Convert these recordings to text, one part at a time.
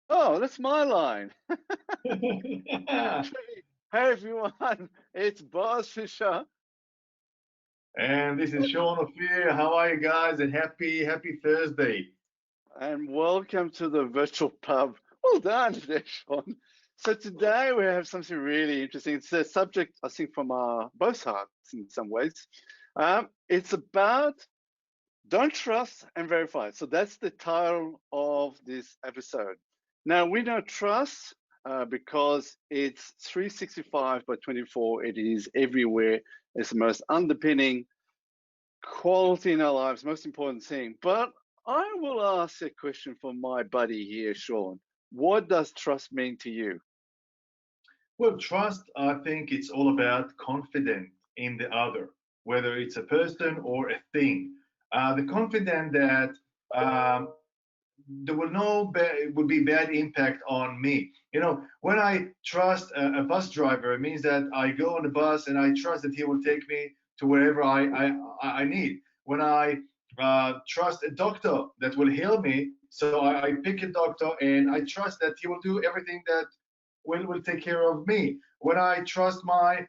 Oh, that's my line. Hey everyone, it's Boss Fisher, And this is Sean of Fear. How are you guys? And happy Thursday. and welcome to the virtual pub. Well done today, Sean. So today we have something really interesting. It's a subject I think from both hearts in some ways. It's about don't trust and verify. So that's the title of this episode. Now we know trust because it's 365 by 24. It is everywhere. It's the most underpinning quality in our lives, most important thing. But I will ask a question for my buddy here, Sean. What does trust mean to you? Well, trust, I think it's all about confidence in the other, whether it's a person or a thing. The confidence that there will would be bad impact on me. When I trust a bus driver, it means that I go on the bus and I trust that he will take me to wherever I need. When I trust a doctor that will heal me, so I pick a doctor and I trust that he will do everything that will take care of me. When I trust my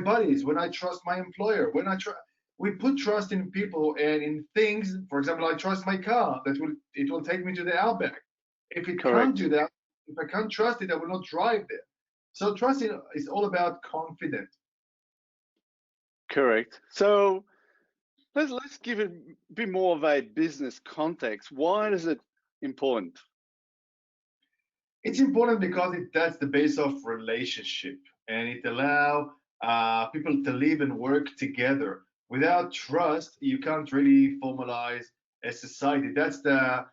buddies, when I trust my employer, when we put trust in people and in things. For example, I trust my car that will take me to the outback. If it can't Correct. do that, if I can't trust it, I will not drive there. So trusting is all about confidence. Correct. So let's give it a bit more of a business context. Why is it important? It's important because that's the base of relationship, and it allow people to live and work together. Without trust, you can't really formalize a society. That's the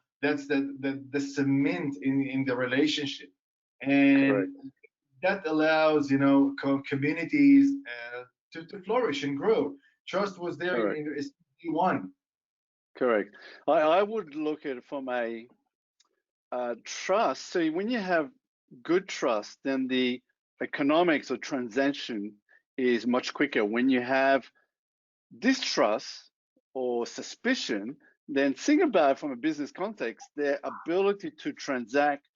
cement in the relationship, and Correct. that allows communities to flourish and grow. Trust was there Correct. in one. Correct. I would look at it from a trust. So when you have good trust, then the economics or transaction is much quicker. When you have distrust or suspicion, then think about it from a business context, their ability to transact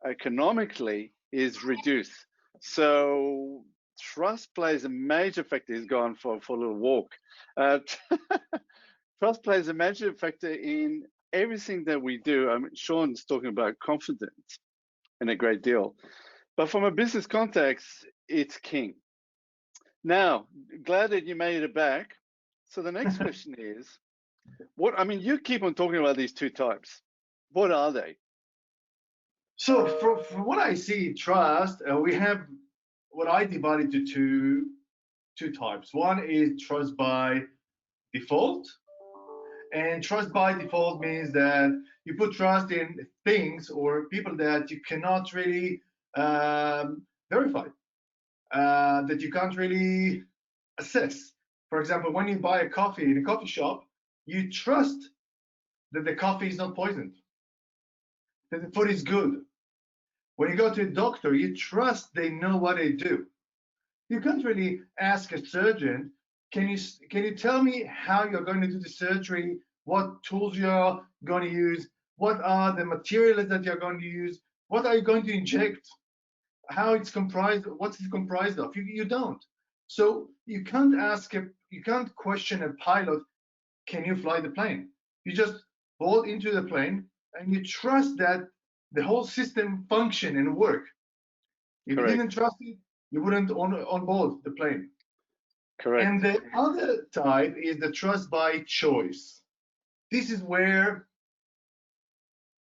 economically is reduced. So trust plays a major factor. He's gone for a little walk. Uh, Trust plays a major factor in everything that we do. I mean, Sean's talking about confidence in a great deal, but from a business context, it's king. Now, glad that you made it back. So the next question is, what? I mean, you keep on talking about these two types. What are they? So from what I see, trust, we have what I divide into two types. One is trust by default, and trust by default means that you put trust in things or people that you cannot really verify, that you can't really assess. For example, when you buy a coffee in a coffee shop, you trust that the coffee is not poisoned, that the food is good. When you go to a doctor, you trust they know what they do. You can't really ask a surgeon, can you tell me how you're going to do the surgery, what tools you're going to use, what are the materials that you're going to use, what are you going to inject, how it's comprised, what's it comprised of? You don't. So you can't question a pilot, can you fly the plane? You just board into the plane and you trust that the whole system function and work. If you didn't Correct. trust it, you wouldn't on board the plane. And Correct. the other type is the trust by choice. This is where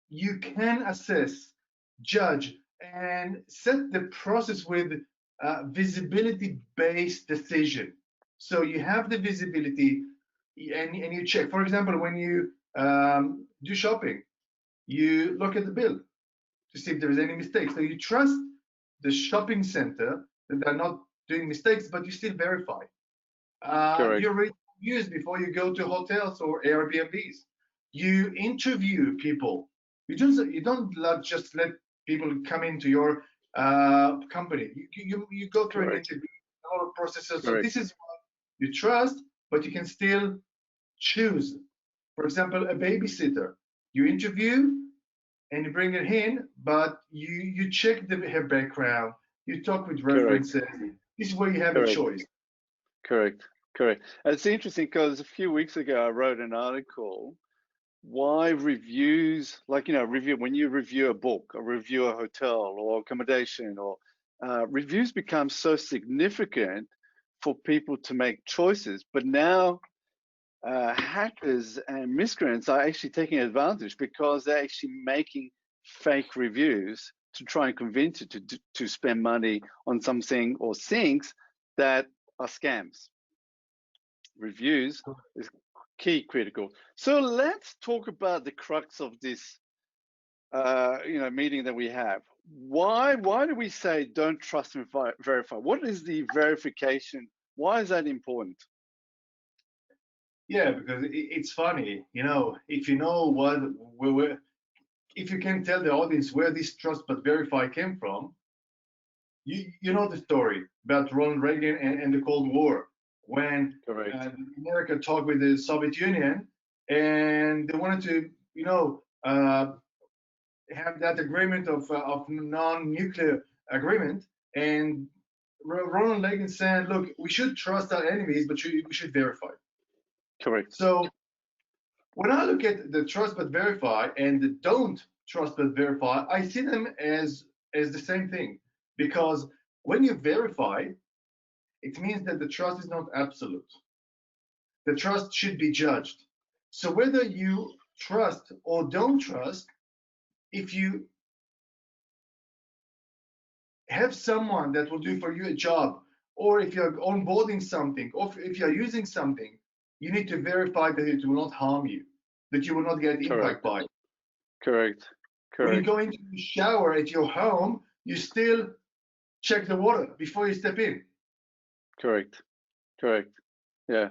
you can assess, judge, and set the process with visibility based decision. So you have the visibility and you check. For example, when you do shopping, you look at the bill to see if there is any mistake. So you trust the shopping center that they're not doing mistakes, but you still verify. You Correct. read reviews before you go to hotels or Airbnbs. You interview people. You don't just let people come into your company. You go through an Correct. interview, all processes. So this Correct. is what you trust, but you can still choose. For example, a babysitter. You interview, and you bring it in, but you check her background, you talk with Correct. references. This is where you have a Correct. choice. Correct. Correct. And it's interesting because a few weeks ago I wrote an article why reviews, like, review, when you review a book or review a hotel or accommodation, or reviews become so significant for people to make choices. But now hackers and miscreants are actually taking advantage because they're actually making fake reviews to try and convince you to spend money on something or things that are scams. Reviews is key critical. So let's talk about the crux of this meeting that we have. Why do we say don't trust and verify? What is the verification? Why is that important? Yeah, because it's funny, if you know if you can tell the audience where this trust but verify came from, you know the story about Ronald Reagan and the Cold War, when Correct. America talked with the Soviet Union, and they wanted to, have that agreement of non-nuclear agreement, and Ronald Reagan said, "Look, we should trust our enemies, but we should verify." Correct. So when I look at the trust but verify and the don't trust but verify, I see them as the same thing, because when you verify, it means that the trust is not absolute. The trust should be judged. So whether you trust or don't trust, if you have someone that will do for you a job, or if you're onboarding something, or if you're using something, you need to verify that it will not harm you, that you will not get impact Correct. by it. Correct. When you Correct. go into the shower at your home, you still check the water before you step in. Correct. Correct. Yeah.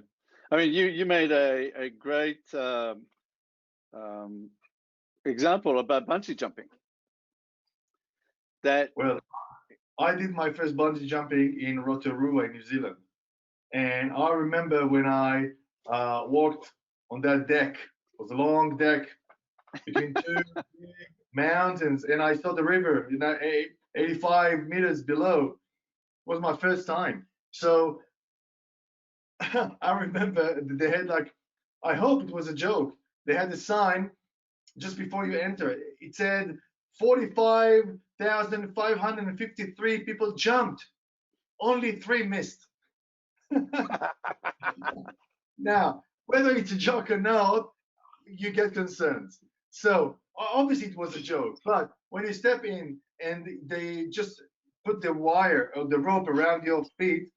I mean, you made a great um, example about bungee jumping. That Well, I did my first bungee jumping in Rotorua in New Zealand. And I remember when I walked on that deck, it was a long deck between two big mountains, and I saw the river, 85 meters below. It was my first time. So I remember they had like, I hope it was a joke. They had a sign just before you enter. It said 45,553 people jumped. Only 3 missed. Now, whether it's a joke or not, you get concerned. So obviously it was a joke, but when you step in and they just put the wire or the rope around your feet,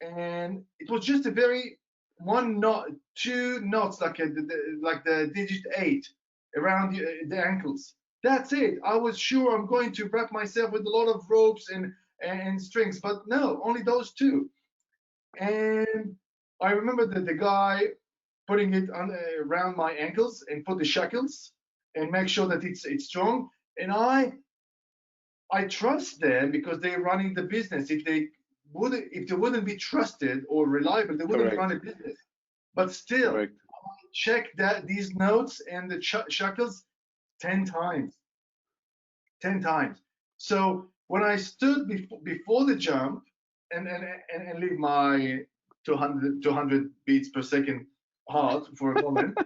and it was just a very 1 knot, 2 knots, like the digit 8 around the ankles. That's it. I was sure I'm going to wrap myself with a lot of ropes and strings, but no, only those two. And I remember that the guy putting it around my ankles and put the shackles and make sure that it's strong. And I trust them because they're running the business. If they wouldn't be trusted or reliable, they wouldn't run correct. a business. But still, Correct. check these notes and the shackles 10 times. 10 times. So when I stood before the jump and leave my 200 beats per second heart for a moment,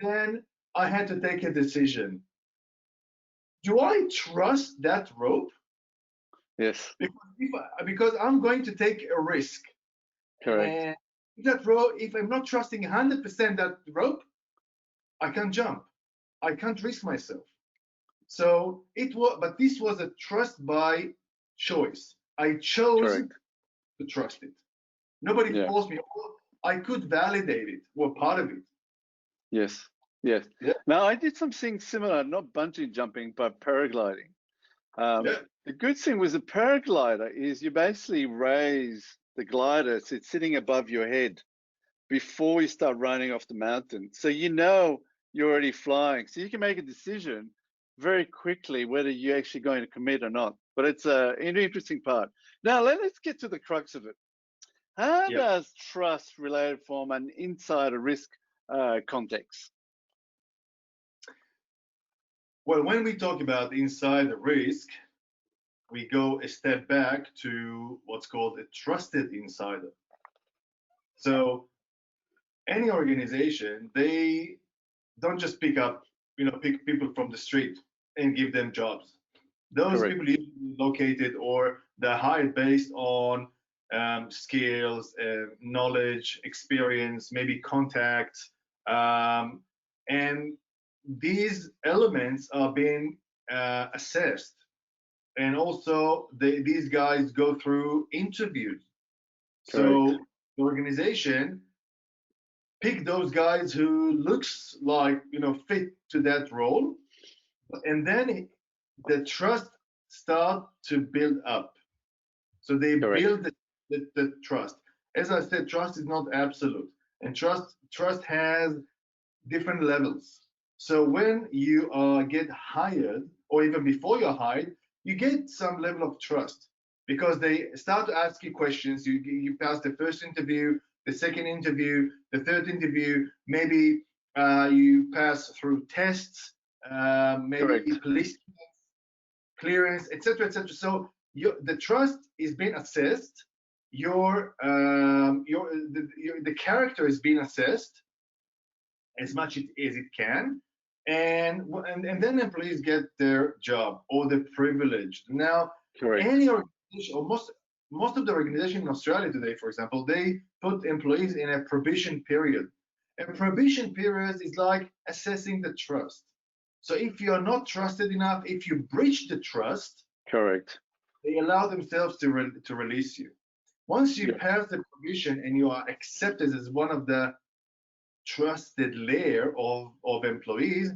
then I had to take a decision. Do I trust that rope? Yes. Because I'm going to take a risk. Correct. And that rope, if I'm not trusting 100% that rope, I can't jump. I can't risk myself. So but this was a trust by choice. I chose Correct. to trust it. Nobody Yeah. forced me. I could validate it. We're part of it. Yes. Yes. Yeah, Now I did something similar, not bungee jumping, but paragliding. yeah, The good thing with the paraglider is you basically raise the glider so it's sitting above your head before you start running off the mountain. So you're already flying. So you can make a decision very quickly whether you're actually going to commit or not. But it's an interesting part. Now let's get to the crux of it. How yeah. does trust relate from an insider risk context? Well, when we talk about insider risk, we go a step back to what's called a trusted insider. So any organization, they don't just pick people from the street and give them jobs. Those Correct. people usually located or they're hired based on skills, knowledge, experience, maybe contacts, and these elements are being assessed. And also, these guys go through interviews. Correct. So the organization pick those guys who looks like fit to that role, and then the trust start to build up. So they Correct. build the trust. As I said, trust is not absolute, and trust has different levels. So when you get hired, or even before you're hired, you get some level of trust because they start to ask you questions. You pass the first interview, the second interview, the third interview. Maybe you pass through tests, maybe Correct. police clearance, etc., etc. So the trust is being assessed. The character is being assessed as much as it can, and then employees get their job or the privilege. Now, Correct. any organization, or most of the organization in Australia today, for example, they put employees in a probation period. A probation period is like assessing the trust. So if you're not trusted enough, if you breach the trust, Correct. they allow themselves to release you. Once you Yeah. pass the probation and you are accepted as one of the trusted layer of employees,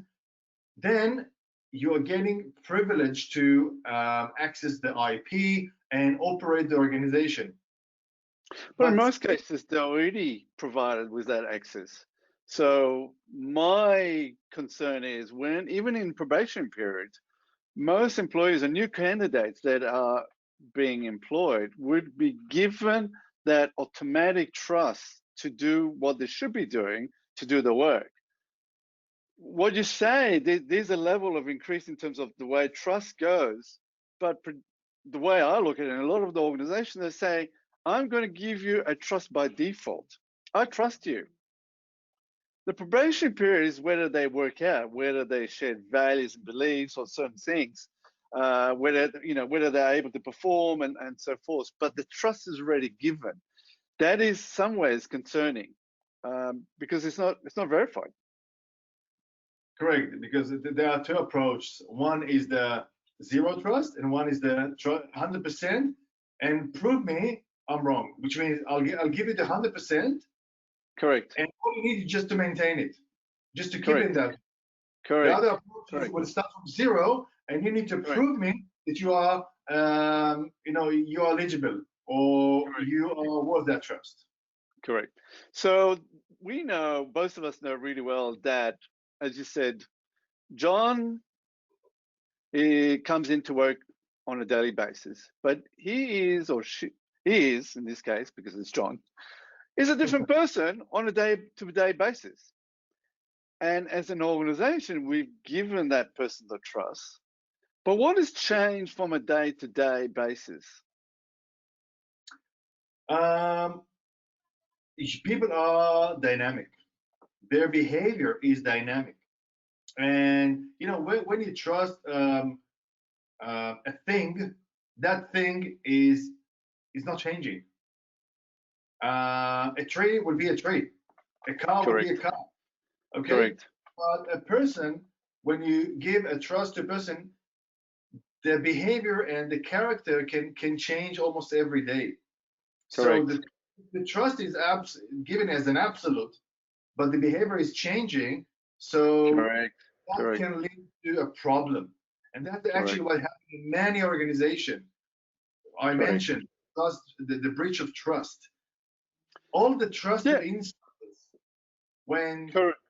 then you're getting privilege to access the IP and operate the organization. But in But most cases, they're already provided with that access. So my concern is when, even in probation periods, most employees and new candidates that are being employed would be given that automatic trust to do what they should be doing to do the work. What you say, there's a level of increase in terms of the way trust goes, but the way I look at it, in a lot of the organizations, they say, I'm going to give you a trust by default. I trust you. The probation period is whether they work out, whether they share values and beliefs or certain things, whether they're able to perform and so forth. But the trust is already given. That is some ways concerning because it's not verified. correct, because there are two approaches. One is the zero trust, and one is the 100%. And prove me I'm wrong, which means I'll give you the 100%, Correct. and all you need is just to maintain it, just to keep it in Correct. that. The Correct. other approach is Correct. will start from zero, and you need to Correct. prove me that you are, you are eligible or Correct. you are worth that trust. Correct. So we know, both of us know really well that, as you said, John comes into work on a daily basis, but he is, or she he is, in this case, because it's John, is a different person on a day-to-day basis. And as an organization, we've given that person the trust. But what has changed from a day-to-day basis? Um, People are dynamic. Their behavior is dynamic, and when you trust a thing, that thing is not changing. A tree will be a tree. A car will be a Correct. car. Okay, Correct. but a person, when you give a trust to a person, the behavior and the character can change almost every day. So Correct. the trust is given as an absolute, but the behavior is changing. So Correct. that Correct. can lead to a problem. And that's actually Correct. what happened in many organizations. I Correct. mentioned trust, the breach of trust. All the trusted Yeah. instances when Correct.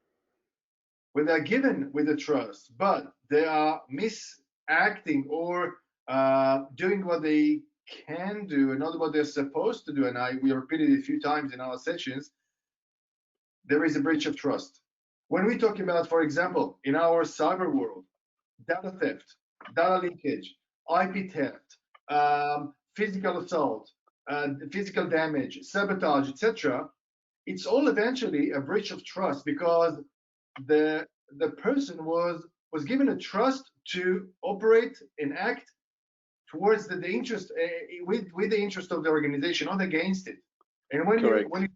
they're given with the trust, but they are misacting or doing what they can do and not what they're supposed to do. And we repeated it a few times in our sessions. There is a breach of trust. When we talk about, for example, in our cyber world, data theft, data leakage, IP theft, physical assault, physical damage, sabotage, etc., it's all eventually a breach of trust because the person was given a trust to operate and act towards the interest with the interest of the organization, not against it. And when Correct. you're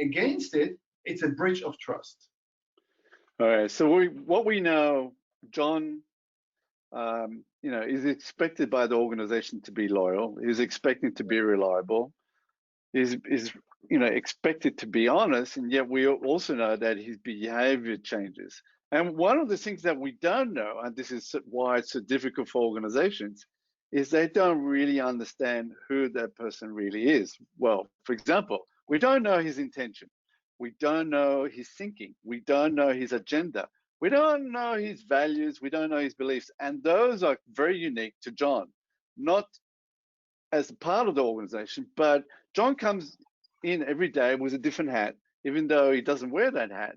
against it, it's a breach of trust. All right. So what we know, John, is expected by the organization to be loyal. Is expected to be reliable. Is expected to be honest, and yet we also know that his behavior changes. And one of the things that we don't know, and this is why it's so difficult for organizations, is they don't really understand who that person really is. Well, for example, we don't know his intention. We don't know his thinking. We don't know his agenda. We don't know his values. We don't know his beliefs. And those are very unique to John, not as a part of the organization, but John comes in every day with a different hat, even though he doesn't wear that hat.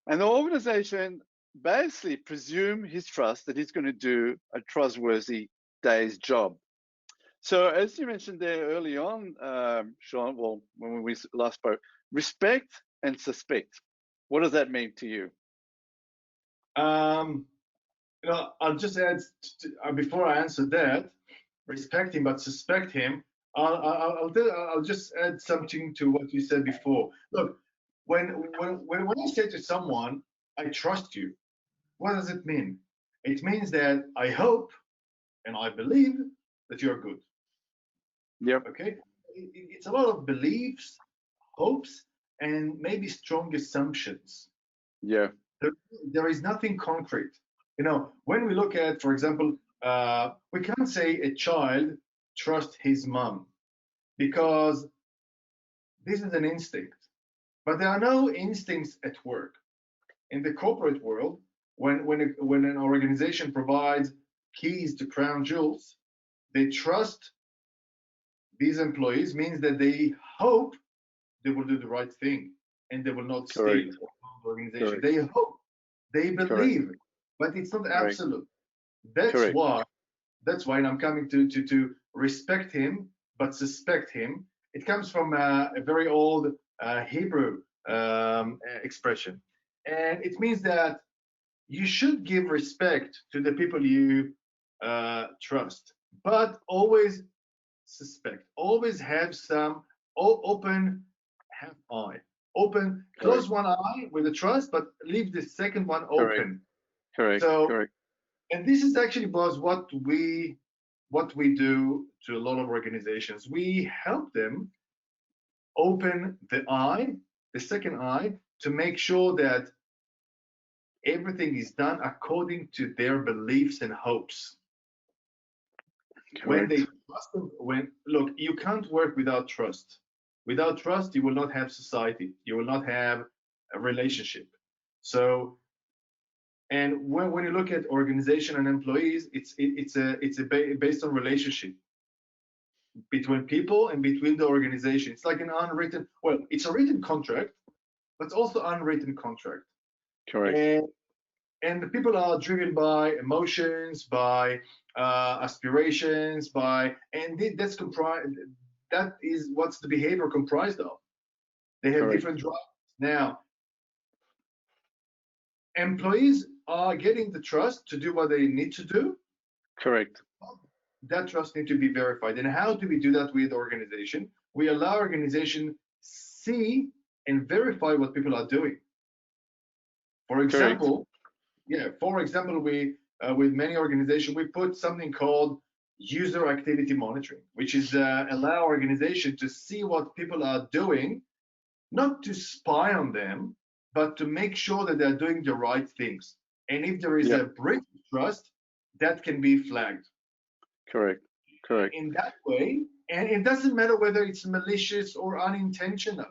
And the organization basically presume his trust that he's going to do a trustworthy day's job. So as you mentioned there early on, Sean, well, when we last spoke, respect and suspect. What does that mean to you? I'll just add, before I answer that, respect him but suspect him. I'll just add something to what you said before. Look, when I say to someone, I trust you, what does it mean? It means that I hope and I believe that you're good. Yep. Okay? It's a lot of beliefs, hopes, and maybe strong assumptions. Yeah. There is nothing concrete. When we look at, for example, we can't say a child trusts his mom because this is an instinct. But there are no instincts at work. In the corporate world, when an organization provides keys to crown jewels, they trust these employees, means that they hope they will do the right thing and they will not steal from the organization. They hope, they believe, but it's not absolute. That's why I'm coming to respect him but suspect him. It comes from a very old Hebrew expression, and it means that you should give respect to the people you trust, but always suspect. Always have some open half eye. Close one eye with the trust, but leave the second one open. Correct. And this is actually, Buzz, what we do to a lot of organizations. We help them open the second eye, to make sure that everything is done according to their beliefs and hopes. When they trust them, look, you can't work without trust. Without trust, you will not have society. You will not have a relationship. So, and when you look at organization and employees, it's based on relationship between people and between the organization. It's like an unwritten, well, it's a written contract, but it's also unwritten contract. Correct. And the people are driven by emotions, by aspirations, that's comprised. That is what's the behavior comprised of. They have different drives. Now, employees are getting the trust to do what they need to do. Correct. That trust needs to be verified. And how do we do that with organization? We allow organization see and verify what people are doing. For example, we with many organizations, we put something called user activity monitoring, which is allow organization to see what people are doing, not to spy on them, but to make sure that they're doing the right things. And if there is a breach of trust, that can be flagged. Correct. In that way, and it doesn't matter whether it's malicious or unintentional.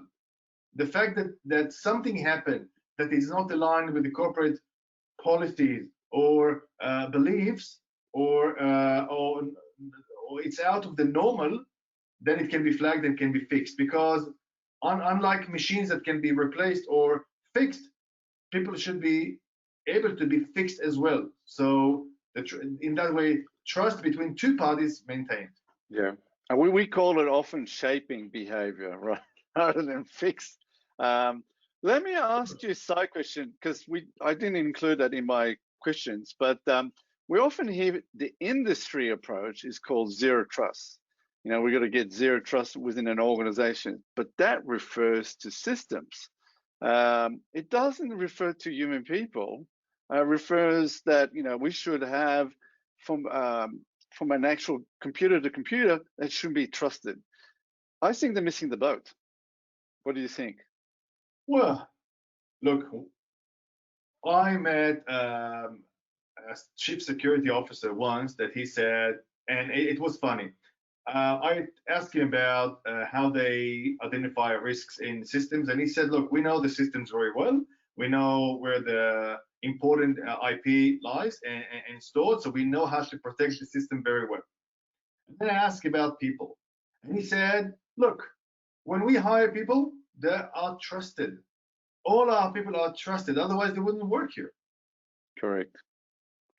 The fact that something happened that is not aligned with the corporate policies or beliefs, or it's out of the normal, then it can be flagged and can be fixed. Because unlike machines that can be replaced or fixed, people should be able to be fixed as well. So In that way, trust between two parties maintained. Yeah, and we call it often shaping behavior, right, rather than fix. Let me ask you a side question, because I didn't include that in my questions, but we often hear the industry approach is called zero trust. You know, we got to get zero trust within an organization, but that refers to systems. It doesn't refer to human people. Refers that, you know, we should have from an actual computer to computer that shouldn't be trusted. I think they're missing the boat. What do you think? Well, look, I met a chief security officer once that he said, and it was funny. I asked him about how they identify risks in systems, and he said, "Look, we know the systems very well. We know where the important IP lies and stored, so we know how to protect the system very well." And then I asked about people, and he said, "Look, when we hire people, they are trusted. All our people are trusted. Otherwise, they wouldn't work here." Correct.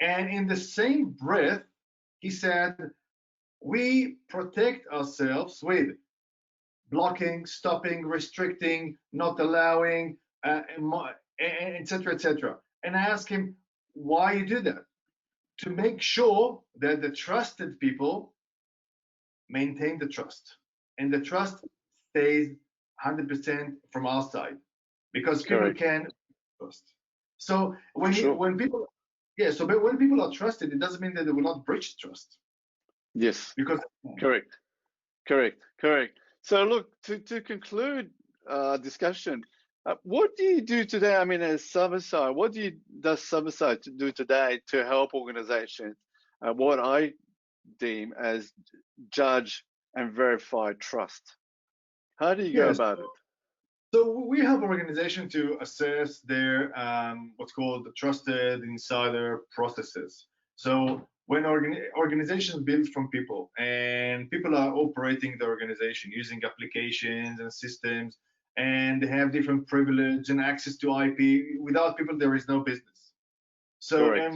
And in the same breath, he said, "We protect ourselves with blocking, stopping, restricting, not allowing, etc., etc." And I asked him, "Why you do that?" "To make sure that the trusted people maintain the trust, and the trust stays 100% from our side, because people Correct. can trust." So when For sure. when people, yeah, so but when people are trusted, it doesn't mean that they will not breach trust, Yes. because Correct. Correct. Correct. So look, to conclude discussion, what do you do today? I mean, as Summerside, what does Summerside do today to help organizations? What I deem as judge and verify trust. How do you go yes. about it? So we help organizations to assess their what's called the trusted insider processes. So when organizations build from people, and people are operating the organization using applications and systems, and they have different privilege and access to IP. Without people, there is no business. So Correct.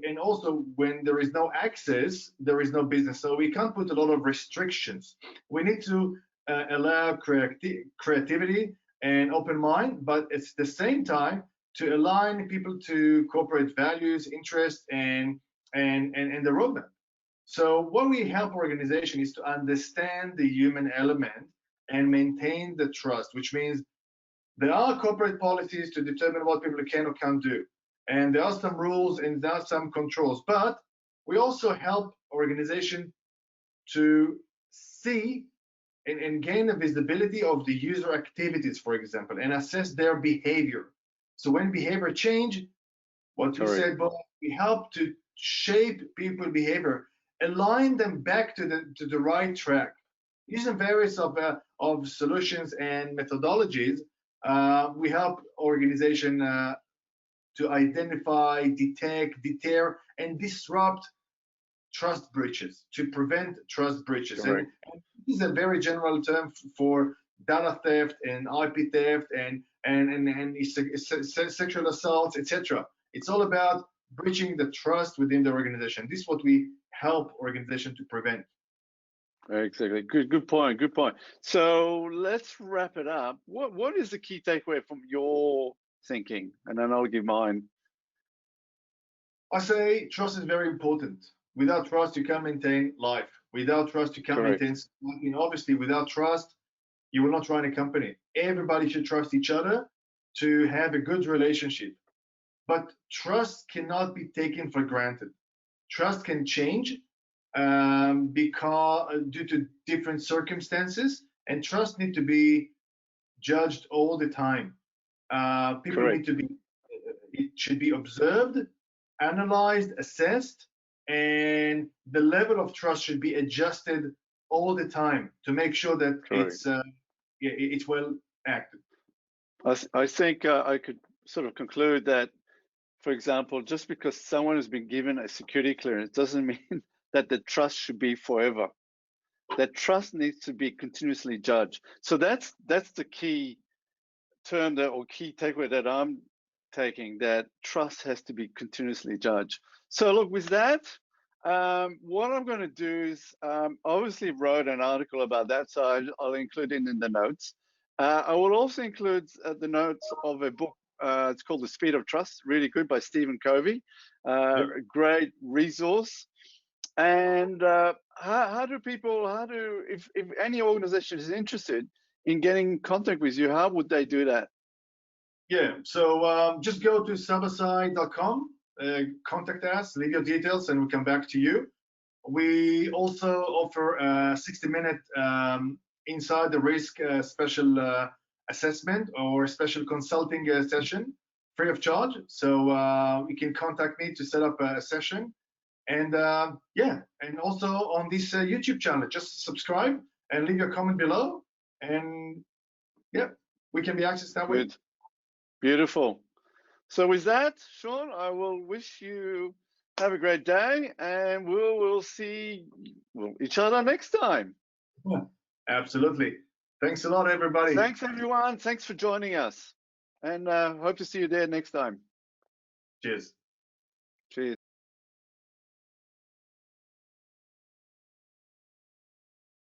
and also when there is no access, there is no business. So we can't put a lot of restrictions. We need to allow creativity and open mind, but at the same time to align people to corporate values, interests, and the roadmap. So what we help organization is to understand the human element and maintain the trust, which means there are corporate policies to determine what people can or can't do. And there are some rules and there are some controls. But we also help organizations to see and gain the visibility of the user activities, for example, and assess their behavior. So when behavior change, what you Correct. said, Bob, we help to shape people behavior, align them back to the right track. Using various of solutions and methodologies, we help organization to identify, detect, deter, and disrupt trust breaches, to prevent trust breaches. And this is a very general term for data theft and IP theft and sexual assaults, etc. It's all about breaching the trust within the organization. This is what we help organization to prevent. Exactly. Good point. Good point. So let's wrap it up. What is the key takeaway from your thinking? And then I'll give mine. I say trust is very important. Without trust, you can't maintain life. Without trust, you can't Correct. maintain something. Obviously, without trust, you will not run a company. Everybody should trust each other to have a good relationship. But trust cannot be taken for granted. Trust can change because due to different circumstances, and trust need to be judged all the time. People need Correct. to be, it should be observed, analyzed, assessed, and the level of trust should be adjusted all the time to make sure that Correct. it's well acted. I think I could sort of conclude that, for example, just because someone has been given a security clearance doesn't mean that the trust should be forever. That trust needs to be continuously judged. So that's the key term that, or key takeaway that I'm taking that trust has to be continuously judged. So look, with that, what I'm going to do is obviously wrote an article about that, so I'll include it in the notes. I will also include the notes of a book. It's called The Speed of Trust, really good, by Stephen Covey. Yep. A great resource. And how do people, if any organization is interested in getting in contact with you, how would they do that? Yeah, so just go to sabasai.com, contact us, leave your details, and we'll come back to you. We also offer a 60-minute inside the risk special assessment or special consulting session free of charge. So you can contact me to set up a session. And yeah, and also on this YouTube channel, just subscribe and leave your comment below. And yeah, we can be accessed that way. Good. Beautiful. So with that, Sean, I will wish you have a great day, and we'll see each other next time. Yeah, absolutely. Thanks a lot, everybody. Thanks, everyone. Thanks for joining us, and hope to see you there next time. Cheers. Cheers.